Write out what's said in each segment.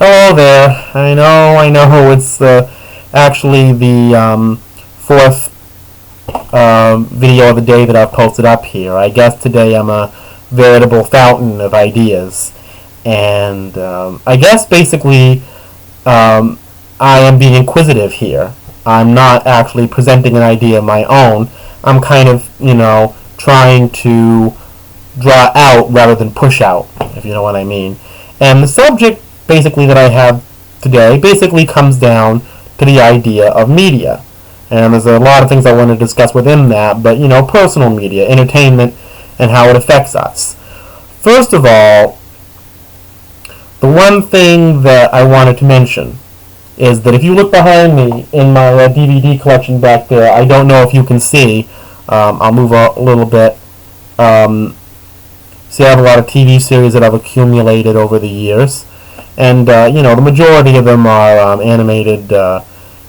Hello there. I know. It's actually the fourth video of the day that I've posted up here. I guess today I'm a veritable fountain of ideas. And I guess basically I am being inquisitive here. I'm not actually presenting an idea of my own. I'm kind of, trying to draw out rather than push out, if you know what I mean. And the subject basically that I have today basically comes down to the idea of media. And there's a lot of things I want to discuss within that, but personal media, entertainment, and how it affects us. First of all, the one thing that I wanted to mention is that if you look behind me in my DVD collection back there, I don't know if you can see, I'll move a little bit. See, I have a lot of TV series that I've accumulated over the years. And, the majority of them are animated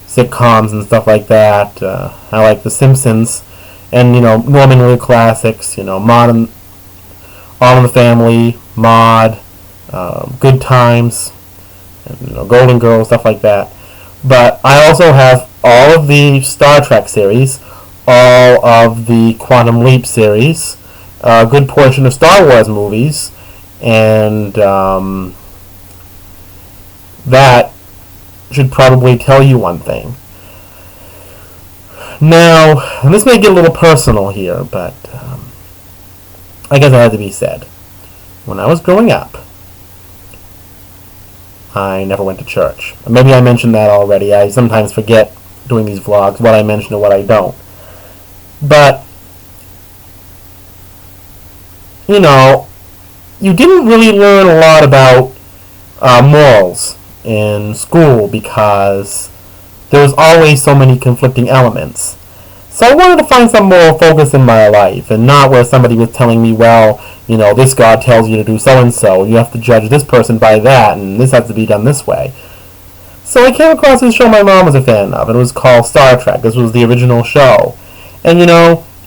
sitcoms and stuff like that. I like The Simpsons and, Norman Lear classics, Modern, All in the Family, Maude, Good Times, and, Golden Girls, stuff like that. But I also have all of the Star Trek series, all of the Quantum Leap series, a good portion of Star Wars movies, and that should probably tell you one thing. Now, and this may get a little personal here, but I guess it had to be said. When I was growing up, I never went to church. Maybe I mentioned that already. I sometimes forget doing these vlogs what I mention and what I don't. But, you didn't really learn a lot about morals in school because there was always so many conflicting elements. So I wanted to find some moral focus in my life, and not where somebody was telling me, well, this God tells you to do so-and-so, you have to judge this person by that, and this has to be done this way. So I came across this show my mom was a fan of, and it was called Star Trek. This was the original show. And,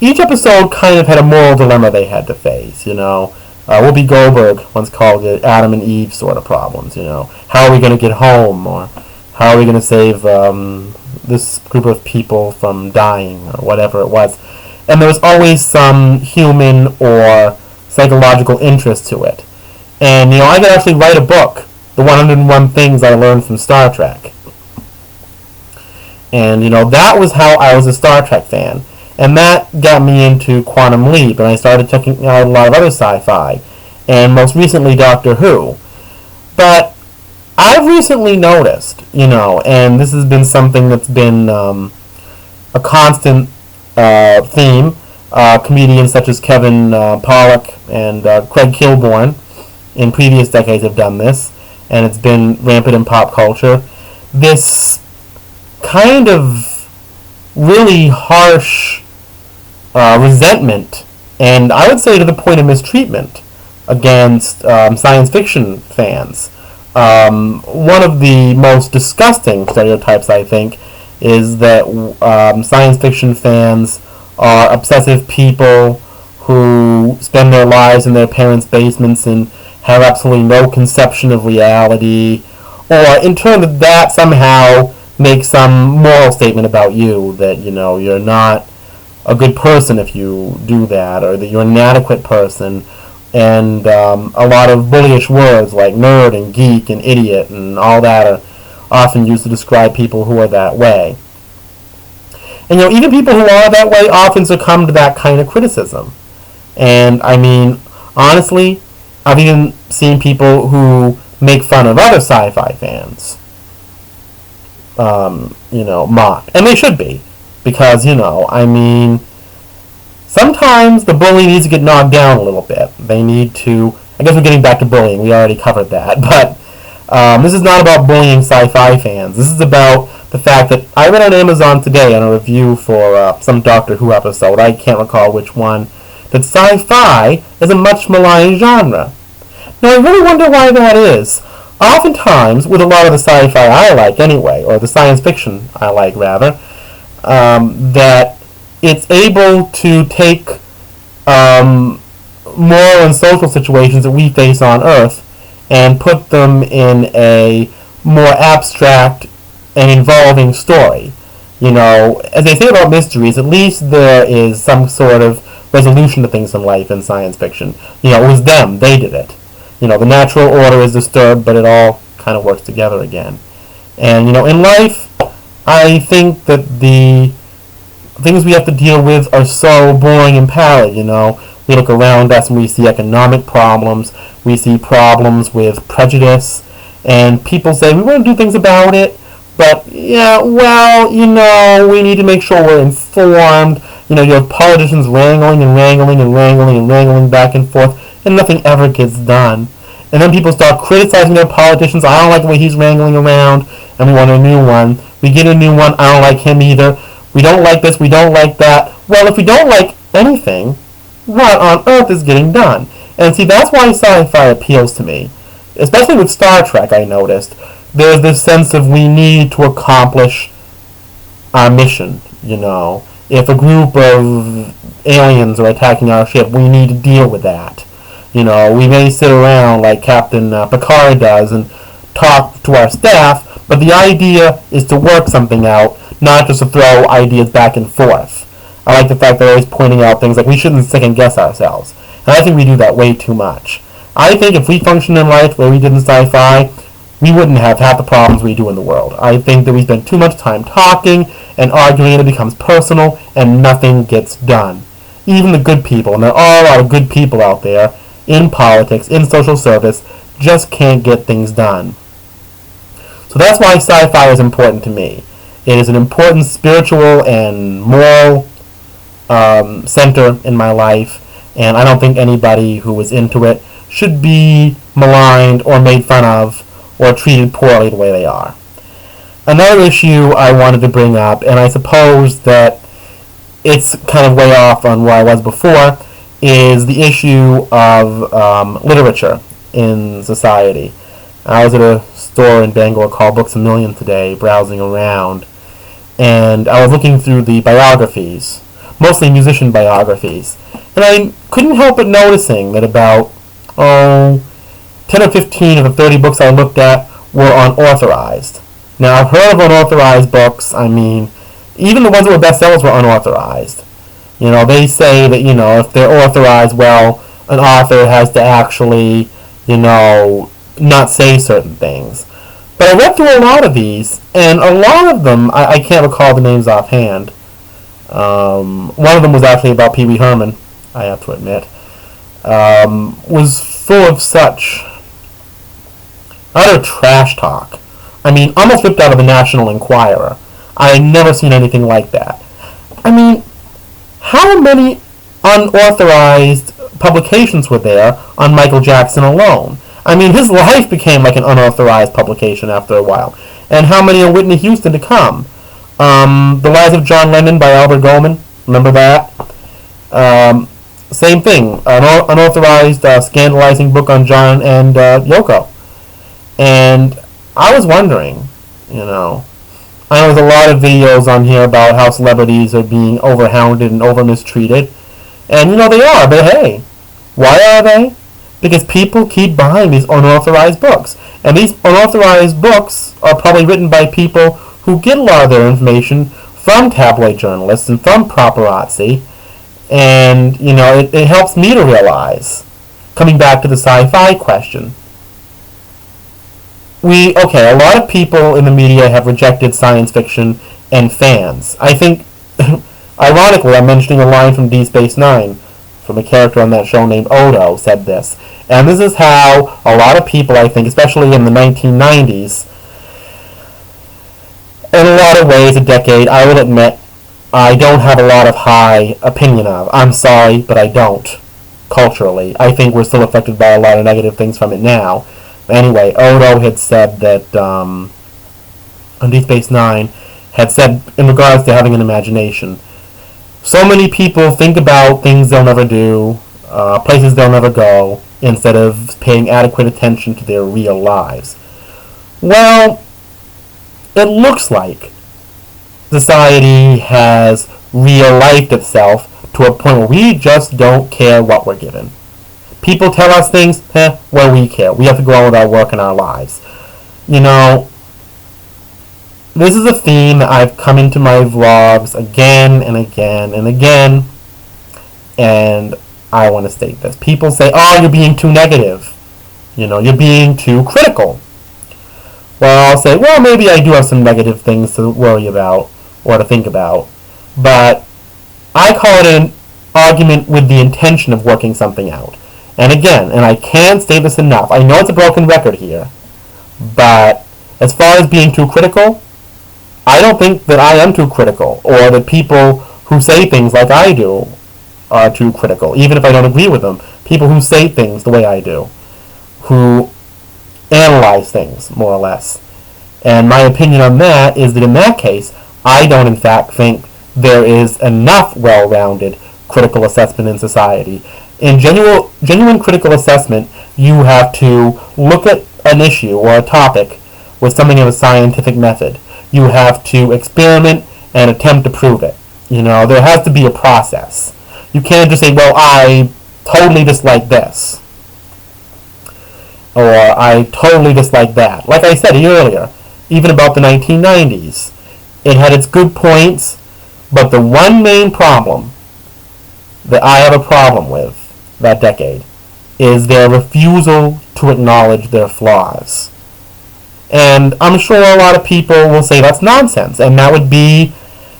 each episode kind of had a moral dilemma they had to face, Whoopi Goldberg once called it Adam and Eve sort of problems, How are we going to get home? Or how are we going to save this group of people from dying? Or whatever it was. And there was always some human or psychological interest to it. And, I could actually write a book, The 101 Things I Learned from Star Trek. And, that was how I was a Star Trek fan. And that got me into Quantum Leap, and I started checking out a lot of other sci-fi, and most recently Doctor Who. But I've recently noticed, and this has been something that's been a constant theme. Comedians such as Kevin Pollak and Craig Kilborn in previous decades have done this, and it's been rampant in pop culture. This kind of really harsh resentment, and I would say to the point of mistreatment against science fiction fans. One of the most disgusting stereotypes, I think, is that science fiction fans are obsessive people who spend their lives in their parents' basements and have absolutely no conception of reality, or in turn that somehow makes some moral statement about you, that you're not a good person if you do that, or that you're an inadequate person, and a lot of bullyish words like nerd and geek and idiot and all that are often used to describe people who are that way. And even people who are that way often succumb to that kind of criticism. And I mean, honestly, I've even seen people who make fun of other sci-fi fans. Mocked. And they should be. Because, sometimes the bully needs to get knocked down a little bit. They need to... I guess we're getting back to bullying. We already covered that. But this is not about bullying sci-fi fans. This is about the fact that I read on Amazon today on a review for some Doctor Who episode, I can't recall which one, that sci-fi is a much maligned genre. Now, I really wonder why that is. Oftentimes, with a lot of the sci-fi I like anyway, or the science fiction I like rather, that it's able to take moral and social situations that we face on Earth and put them in a more abstract and involving story. As they say about mysteries, at least there is some sort of resolution to things in life in science fiction. It was them. They did it. The natural order is disturbed, but it all kind of works together again. And, in life, I think that the things we have to deal with are so boring and pallid. We look around us and we see economic problems, we see problems with prejudice, and people say, we want to do things about it, but, yeah, well, we need to make sure we're informed. You have politicians wrangling and wrangling and wrangling and wrangling back and forth, and nothing ever gets done. And then people start criticizing their politicians. I don't like the way he's wrangling around, and we want a new one. We get a new one. I don't like him either. We don't like this. We don't like that. Well, if we don't like anything, what on earth is getting done? And see, that's why sci-fi appeals to me. Especially with Star Trek, I noticed. There's this sense of we need to accomplish our mission, If a group of aliens are attacking our ship, we need to deal with that. We may sit around like Captain Picard does and talk to our staff, but the idea is to work something out, not just to throw ideas back and forth. I like the fact that they're always pointing out things like we shouldn't second-guess ourselves. And I think we do that way too much. I think if we functioned in life the way we did in sci-fi, we wouldn't have half the problems we do in the world. I think that we spend too much time talking and arguing, and it becomes personal, and nothing gets done. Even the good people, and there are a lot of good people out there, in politics, in social service, just can't get things done. So that's why sci-fi is important to me. It is an important spiritual and moral center in my life, and I don't think anybody who is into it should be maligned or made fun of or treated poorly the way they are. Another issue I wanted to bring up, and I suppose that it's kind of way off on where I was before, is the issue of literature in society. I was at a store in Bangor called Books A Million today, browsing around, and I was looking through the biographies, mostly musician biographies, and I couldn't help but noticing that about 10 or 15 of the 30 books I looked at were unauthorized. Now, I've heard of unauthorized books. I mean, even the ones that were bestsellers were unauthorized. They say that, if they're authorized, well, an author has to actually, not say certain things. But I read through a lot of these, and a lot of them, I can't recall the names offhand. One of them was actually about Pee Wee Herman, I have to admit. Was full of such utter trash talk. I mean, almost ripped out of the National Enquirer. I had never seen anything like that. I mean, how many unauthorized publications were there on Michael Jackson alone? I mean, his life became like an unauthorized publication after a while. And how many on Whitney Houston to come? The Lives of John Lennon by Albert Goldman. Remember that? Same thing. An unauthorized, scandalizing book on John and Yoko. And I was wondering, I know there's a lot of videos on here about how celebrities are being overhounded and over-mistreated. And, they are, but hey, why are they? Because people keep buying these unauthorized books. And these unauthorized books are probably written by people who get a lot of their information from tabloid journalists and from paparazzi. And, it helps me to realize, coming back to the sci-fi question, a lot of people in the media have rejected science fiction and fans. I think, ironically, I'm mentioning a line from Deep Space Nine, from a character on that show named Odo, said this. And this is how a lot of people, I think, especially in the 1990s, in a lot of ways, a decade, I will admit, I don't have a lot of high opinion of. I'm sorry, but I don't, culturally. I think we're still affected by a lot of negative things from it now. Anyway, Odo had said that, on Deep Space Nine, had said in regards to having an imagination, so many people think about things they'll never do, places they'll never go, instead of paying adequate attention to their real lives. Well, it looks like society has real-lifed itself to a point where we just don't care what we're given. People tell us things, what do we care? We have to go on with our work and our lives. You know, this is a theme that I've come into my vlogs again and again and again, and I want to state this. People say, oh, you're being too negative. You know, you're being too critical. Well, I'll say, well, maybe I do have some negative things to worry about or to think about, but I call it an argument with the intention of working something out. And again, and I can't say this enough, I know it's a broken record here, but as far as being too critical, I don't think that I am too critical, or that people who say things like I do are too critical, even if I don't agree with them. People who say things the way I do, who analyze things, more or less. And my opinion on that is that in that case, I don't in fact think there is enough well-rounded critical assessment in society. In genuine critical assessment, you have to look at an issue or a topic with something of a scientific method. You have to experiment and attempt to prove it. You know, there has to be a process. You can't just say, well, I totally dislike this, or I totally dislike that. Like I said earlier, even about the 1990s, it had its good points, but the one main problem that I have a problem with that decade is their refusal to acknowledge their flaws. And I'm sure a lot of people will say that's nonsense, and that would be,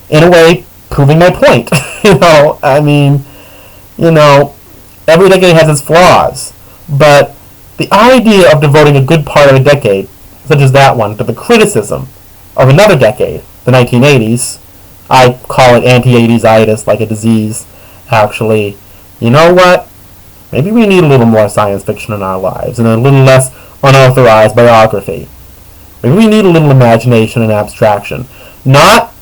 in a way, proving my point. I mean, every decade has its flaws, but the idea of devoting a good part of a decade, such as that one, to the criticism of another decade, the 1980s, I call it anti-80s-itis, like a disease, actually. You know what? Maybe we need a little more science fiction in our lives, and a little less unauthorized biography. Maybe we need a little imagination and abstraction. Not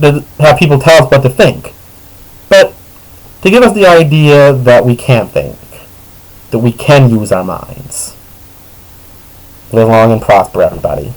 to have people tell us what to think, but to give us the idea that we can think, that we can use our minds. Live long and prosper, everybody.